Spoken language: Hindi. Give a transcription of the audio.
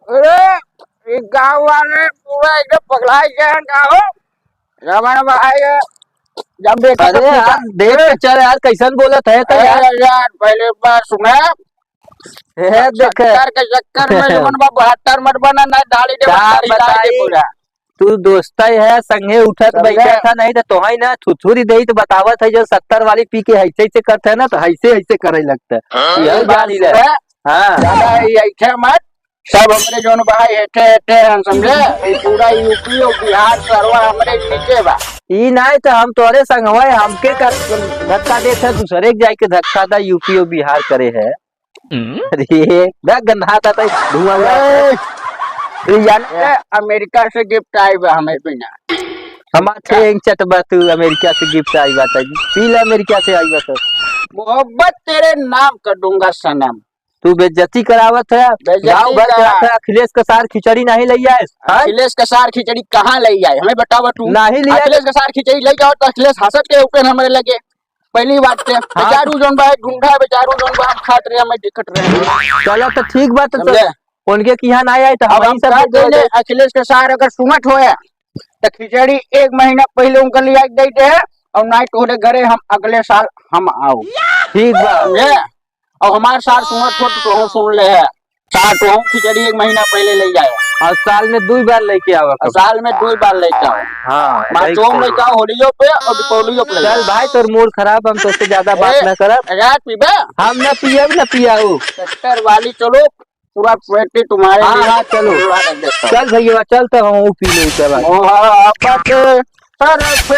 अरे गाँव वाले पूरा एकदम पगला गए हैं गाँव रमन भाई जब देखा अरे यार देख के चल यार कैसन बोलत है तो यार पहले बार सुना देख के चक्कर में रमन बाबू 72 मत बना ना दाढ़ी दे पूरा तू दोस्त है संगे उठत बैठा था नहीं तो तोहाई ना थुथुरी दे तो बतावत है जो 70 वाली पी के ऐसे ऐसे करते है ना तो ऐसे ऐसे करे लगता है यही जान ले ज्यादा ऐसे मत सब हमरे जोन भाई हेठे हेठे हम समझे पूरा यूपी और बिहार सरवा हमरे नीचे बा ई नहीं तो हम तोरे संग होए हमके धक्का देते दूसरे के जाए के धक्का दा यूपी और बिहार करे है अरे गंधा था धुआं अमेरिका से गिफ्ट आई बा हमें बिना हमारे चटबा तू अमेरिका से गिफ्ट आई बात है पील अमेरिका से आई बात मोहब्बत तेरे नाम कर दूंगा सनम तू बेइज्जती करावत है गाँव भर के अखिलेश का सार खिचड़ी नहीं ले आए अखिलेश का सार खिचड़ी कहाँ ले आए हमें बतावा तू नहीं लिया अखिलेश का सार खिचड़ी ले जाओ तो अखिलेश हंसत के ऊपर हमारे लगे पहली बात के बेचारू जोन बा ढूंढा बेचारू जोन बा हम खाट रहे हमें दिक्कत रहे चलो तो ठीक बात है उनके यहाँ नहीं आए तो हम सब अखिलेश के सार अगर सुमत होया तो खिचड़ी 1 महीना पहले उनका लिया देते हैं और नाइट तोहरे घरे हम अगले साल हम आओ ठीक बा और हमारे सार सुमत हो तो हम सुन ले है सार तो हम खिचड़ी 1 महीना पहले ले जाए और साल में 2 बार लेके आओ साल में 2 बार लेके आओ हाँ माचोम लेके आओ होलियो पे और दीपावलियो पे चल भाई तोर मूड खराब हम तो ज्यादा बात न करब यार पीबे हम न पियब न पियाऊ 70 वाली चलो पूरा पेटी तुम्हारे हाँ चलो चल भैया चल तो हम पी ले मोहब्बत सर पे